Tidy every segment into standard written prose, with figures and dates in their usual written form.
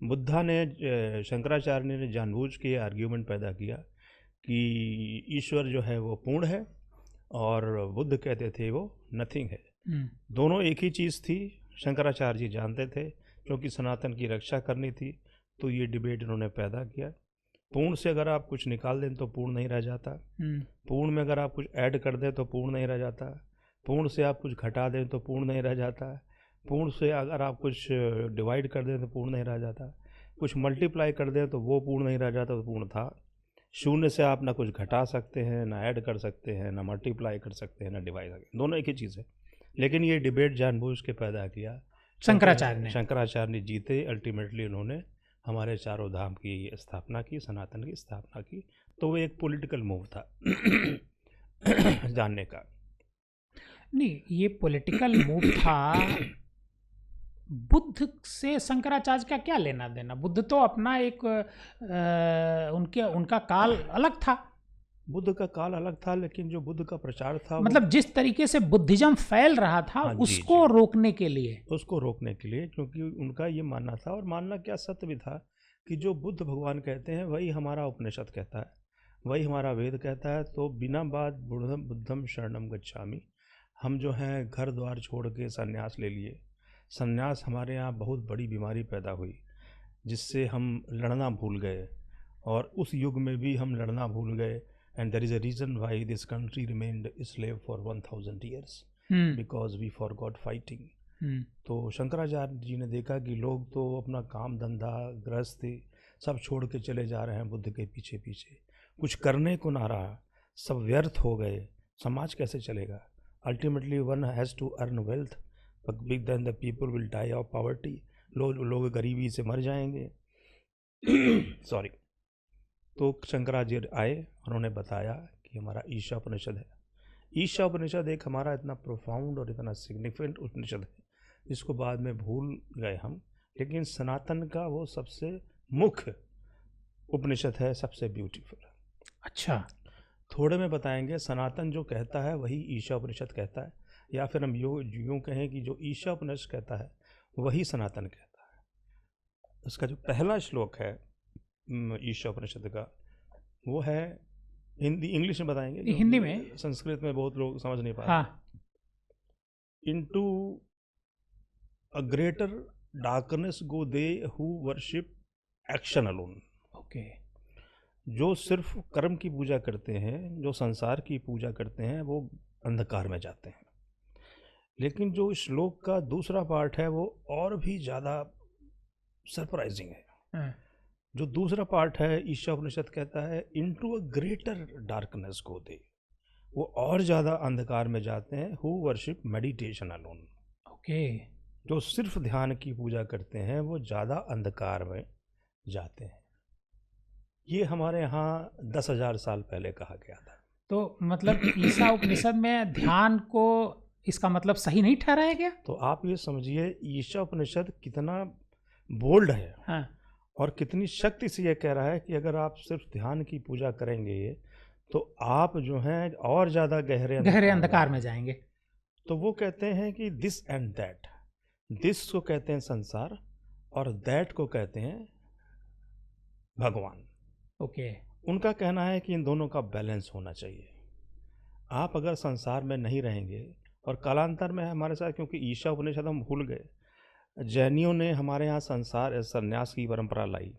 बुद्धा ने शंकराचार्य ने जानबूझ के आर्ग्यूमेंट पैदा किया कि ईश्वर जो है वो पूर्ण है और बुद्ध कहते थे वो नथिंग है। दोनों एक ही चीज़ थी, शंकराचार्य जी जानते थे, क्योंकि सनातन की रक्षा करनी थी, तो ये डिबेट इन्होंने पैदा किया। पूर्ण से अगर आप कुछ निकाल दें तो पूर्ण नहीं रह जाता, पूर्ण में अगर आप कुछ ऐड कर दें तो पूर्ण नहीं रह जाता, पूर्ण से आप कुछ घटा दें तो पूर्ण नहीं रह जाता, पूर्ण से अगर आप कुछ डिवाइड कर दें तो पूर्ण नहीं रह जाता, कुछ मल्टीप्लाई कर दें तो वो पूर्ण नहीं रह जाता, तो पूर्ण था। शून्य से आप ना कुछ घटा सकते हैं, ना ऐड कर सकते हैं, ना मल्टीप्लाई कर सकते हैं, ना डिवाइड कर सकते हैं, दोनों एक ही चीज़ है। लेकिन ये डिबेट जानबूझ के पैदा किया शंकराचार्य ने जीते। अल्टीमेटली उन्होंने हमारे चारों धाम की स्थापना की, सनातन की स्थापना की। तो वो एक पॉलिटिकल मूव था जानने का। नहीं, ये पॉलिटिकल मूव था। बुद्ध से शंकराचार्य का क्या लेना देना? बुद्ध तो अपना एक उनका काल अलग था। बुद्ध का काल अलग था, लेकिन जो बुद्ध का प्रचार था, मतलब जिस तरीके से बुद्धिज्म फैल रहा था, हाँ, उसको रोकने के लिए, क्योंकि उनका ये मानना था, और मानना क्या सत्य भी था, कि जो बुद्ध भगवान कहते हैं वही हमारा उपनिषद कहता है, वही हमारा वेद कहता है। तो बिना बात बुद्धम शरणम गच्छामि, हम जो हैं घर द्वार छोड़ के संन्यास ले लिए। संन्यास हमारे यहाँ बहुत बड़ी बीमारी पैदा हुई, जिससे हम लड़ना भूल गए, और उस युग में भी हम लड़ना भूल गए। And there is a reason why this country remained slave for 1000 years, because we forgot fighting. तो शंकराचार्य जी ने देखा कि लोग तो अपना काम धंधा गृहस्थी सब छोड़ के चले जा रहे हैं बुद्ध के पीछे पीछे, कुछ करने को ना रहा, सब व्यर्थ हो गए, समाज कैसे चलेगा? Ultimately one has to earn wealth, big then the people will die of poverty, लोग गरीबी से मर जाएंगे। सॉरी। तो शंकराचार्य आए, उन्होंने बताया कि हमारा ईशा उपनिषद है। ईशा उपनिषद एक हमारा इतना प्रोफाउंड और इतना सिग्निफिकेंट उपनिषद है, जिसको बाद में भूल गए हम, लेकिन सनातन का वो सबसे मुख्य उपनिषद है, सबसे ब्यूटीफुल। अच्छा, थोड़े में बताएंगे। सनातन जो कहता है वही ईशा उपनिषद कहता है, या फिर हम यूँ कहें कि जो ईशा उपनिषद कहता है वही सनातन कहता है। उसका जो पहला श्लोक है ईशा उपनिषद का, वो है इंग्लिश में बताएंगे, हिंदी में, संस्कृत में बहुत लोग समझ नहीं पाते। हाँ। Into a greater darkness go they who worship action alone. Okay. जो सिर्फ कर्म की पूजा करते हैं, जो संसार की पूजा करते हैं, वो अंधकार में जाते हैं। लेकिन जो श्लोक का दूसरा पार्ट है वो और भी ज़्यादा सरप्राइजिंग है। जो दूसरा पार्ट है, ईशा उपनिषद कहता है इनटू अ ग्रेटर डार्कनेस गो दे, वो और ज़्यादा अंधकार में जाते हैं, who worship meditation alone. Okay. जो सिर्फ ध्यान की पूजा करते हैं वो ज़्यादा अंधकार में जाते हैं। ये हमारे यहाँ 10,000 साल पहले कहा गया था। तो मतलब ईशा उपनिषद में ध्यान को इसका मतलब सही नहीं ठहराया गया? तो आप ये समझिए ईशा उपनिषद कितना बोल्ड है, हाँ। और कितनी शक्ति से ये कह रहा है कि अगर आप सिर्फ ध्यान की पूजा करेंगे तो आप जो हैं और ज़्यादा गहरे अंधकार में जाएंगे। तो वो कहते हैं कि दिस एंड दैट, दिस को कहते हैं संसार, और दैट को कहते हैं भगवान। ओके। उनका कहना है कि इन दोनों का बैलेंस होना चाहिए। आप अगर संसार में नहीं रहेंगे, और कालांतर में हमारे साथ, क्योंकि ईशा उपनिषद हम भूल गए, जैनियों ने हमारे यहाँ संन्यास की परंपरा लाई,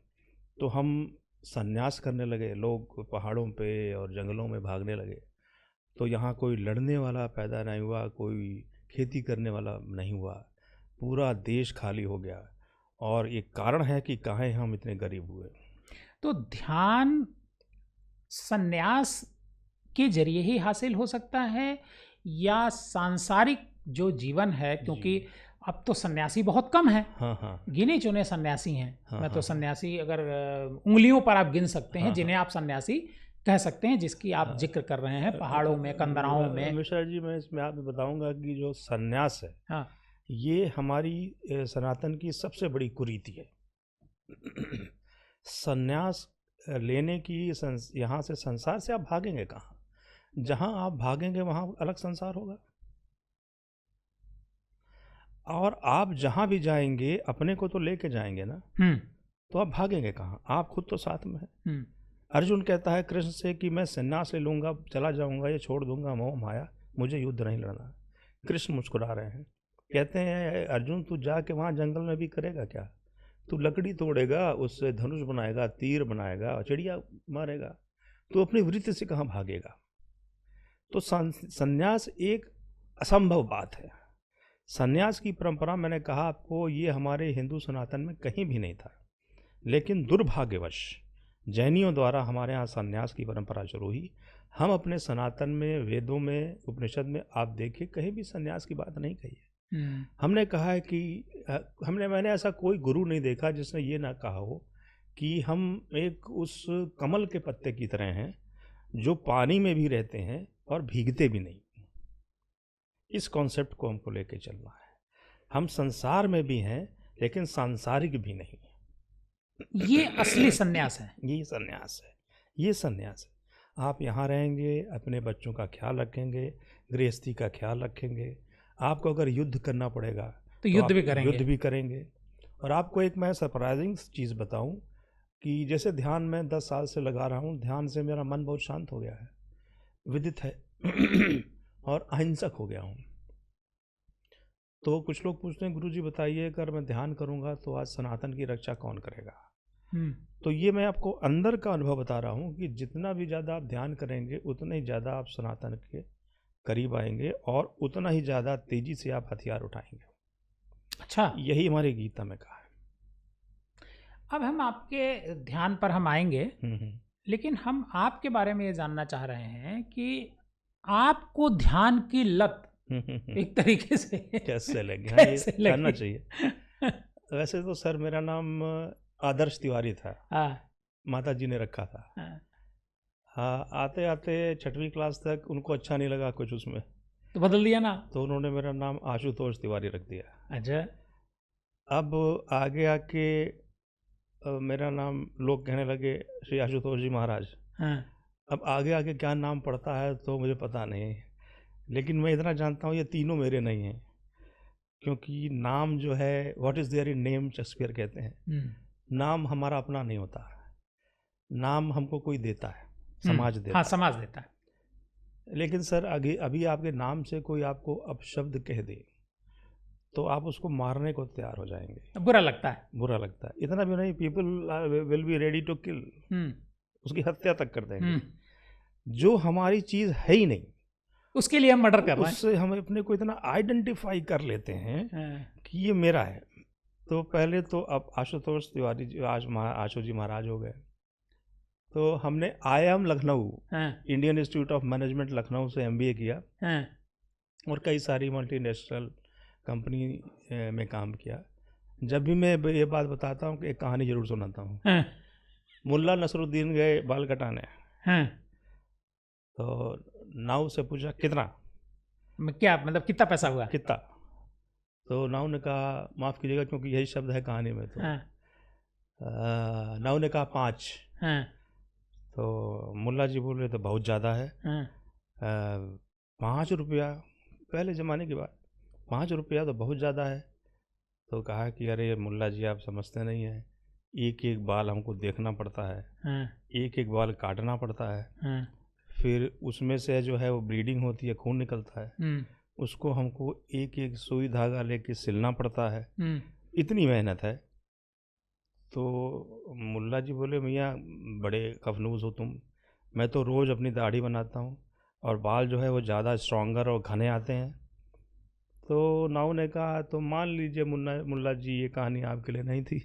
तो हम संन्यास करने लगे, लोग पहाड़ों पे और जंगलों में भागने लगे। तो यहाँ कोई लड़ने वाला पैदा नहीं हुआ, कोई खेती करने वाला नहीं हुआ, पूरा देश खाली हो गया। और एक कारण है कि काहे हम इतने गरीब हुए। तो ध्यान संन्यास के जरिए ही हासिल हो सकता है, या सांसारिक जो जीवन है, क्योंकि अब तो सन्यासी बहुत कम है। हाँ। गिने चुने सन्यासी हैं। हाँ, तो सन्यासी अगर उंगलियों पर आप गिन सकते हैं जिन्हें आप सन्यासी कह सकते हैं, जिसकी आप जिक्र कर रहे हैं, पहाड़ों में, कंदराओं में। मिश्रा जी, मैं इसमें आपको बताऊंगा कि जो सन्यास है, हाँ, ये हमारी सनातन की सबसे बड़ी कुरीति है। सन्यास लेने की यहाँ से, संसार से आप भागेंगे कहाँ? जहाँ आप भागेंगे वहाँ अलग संसार होगा, और आप जहाँ भी जाएंगे अपने को तो लेके जाएंगे ना। तो आप भागेंगे कहाँ? आप खुद तो साथ में हैं। हम्म, अर्जुन कहता है कृष्ण से कि मैं संन्यास ले लूँगा, चला जाऊँगा, ये छोड़ दूंगा मोह माया, मुझे युद्ध नहीं लड़ना। कृष्ण मुस्कुरा रहे हैं, कहते हैं अर्जुन तू जाके वहाँ जंगल में भी करेगा क्या? तू लकड़ी तोड़ेगा, उससे धनुष बनाएगा, तीर बनाएगा, चिड़िया मारेगा, तू अपनी वृत्ति से कहाँ भागेगा? तो संन्यास एक असंभव बात है। संन्यास की परंपरा, मैंने कहा आपको, ये हमारे हिंदू सनातन में कहीं भी नहीं था, लेकिन दुर्भाग्यवश जैनियों द्वारा हमारे यहाँ संन्यास की परंपरा शुरू हुई। हम अपने सनातन में, वेदों में, उपनिषद में आप देखिए कहीं भी संन्यास की बात नहीं कही है। हमने कहा है कि मैंने ऐसा कोई गुरु नहीं देखा जिसने ये ना कहा हो कि हम एक उस कमल के पत्ते की तरह हैं जो पानी में भी रहते हैं और भीगते भी नहीं। इस कॉन्सेप्ट को हमको लेके चलना है। हम संसार में भी हैं लेकिन सांसारिक भी नहीं। ये असली सन्यास है। ये सन्यास है, ये सन्यास है। आप यहाँ रहेंगे, अपने बच्चों का ख्याल रखेंगे, गृहस्थी का ख्याल रखेंगे। आपको अगर युद्ध करना पड़ेगा तो युद्ध भी आप करेंगे। युद्ध भी करेंगे। और आपको एक मैं सरप्राइजिंग चीज़ बताऊं कि जैसे ध्यान में 10 साल से लगा रहा हूँ, ध्यान से मेरा मन बहुत शांत हो गया है, विदित है और अहिंसक हो गया हूँ। तो कुछ लोग पूछते हैं गुरुजी बताइए अगर मैं ध्यान करूँगा तो आज सनातन की रक्षा कौन करेगा? तो ये मैं आपको अंदर का अनुभव बता रहा हूँ कि जितना भी ज़्यादा आप ध्यान करेंगे उतना ही ज़्यादा आप सनातन के करीब आएंगे और उतना ही ज़्यादा तेजी से आप हथियार उठाएंगे। अच्छा, यही हमारी गीता में कहा है। अब हम आपके ध्यान पर हम आएंगे, लेकिन हम आपके बारे में ये जानना चाह रहे हैं कि आपको ध्यान की लत एक तरीके से कैसे लगे? हाँ, कैसे ये करना लगी? चाहिए। वैसे तो सर मेरा नाम आदर्श तिवारी था, माता जी ने रखा था। हाँ, आते आते 6वीं क्लास तक उनको अच्छा नहीं लगा कुछ उसमें, तो बदल दिया ना? तो उन्होंने मेरा नाम आशुतोष तिवारी रख दिया। अच्छा। अब आगे आके मेरा नाम लोग कहने लगे श्री आशुतोष जी महाराज। अब आगे आगे क्या नाम पड़ता है तो मुझे पता नहीं, लेकिन मैं इतना जानता हूँ ये तीनों मेरे नहीं हैं, क्योंकि नाम जो है what is there in name, Shakespeare कहते हैं, नाम हमारा अपना नहीं होता, नाम हमको कोई देता है, समाज देता हाँ, है। समाज देता है। लेकिन सर आगे अभी आपके नाम से कोई आपको अपशब्द कह दे तो आप उसको मारने को तैयार हो जाएंगे, बुरा लगता है। बुरा लगता है। इतना भी नहीं, people will be ready to kill, उसकी हत्या तक कर देंगे। जो हमारी चीज़ है ही नहीं उसके लिए हम मर्डर कर रहे हैं। उससे हम अपने को इतना आइडेंटिफाई कर लेते हैं कि ये मेरा है। तो पहले तो अब आशुतोष तिवारी जी, आशु जी महाराज हो गए। तो हमने IIM Lucknow, Indian institute of management Lucknow से MBA किया और कई सारी मल्टीनेशनल कंपनी में काम किया। जब भी मैं ये बात बताता हूँ कि एक कहानी जरूर सुनाता हूँ। मुल्ला नसरुद्दीन गए बाल कटाने, तो नाव से पूछा कितना, क्या मतलब कितना पैसा हुआ, कितना? तो नाव ने कहा माफ़ कीजिएगा क्योंकि यही शब्द है कहानी में, तो नाव ने कहा 5। तो मुल्ला जी बोले तो बहुत ज़्यादा है। 5 रुपया, पहले ज़माने की बात, 5 रुपया तो बहुत ज़्यादा है। तो कहा कि अरे मुल्ला जी आप समझते नहीं हैं, एक एक बाल हमको देखना पड़ता है, एक एक बाल काटना पड़ता है, फिर उसमें से जो है वो ब्लीडिंग होती है, खून निकलता है, उसको हमको एक एक सुई धागा लेके सिलना पड़ता है, इतनी मेहनत है। तो मुल्ला जी बोले मियाँ बड़े खफनूस हो तुम, मैं तो रोज़ अपनी दाढ़ी बनाता हूँ और बाल जो है वो ज़्यादा स्ट्रॉन्गर और घने आते हैं। तो नाऊ ने कहा तो मान लीजिए मुल्ला जी ये कहानी आपके लिए नहीं थी।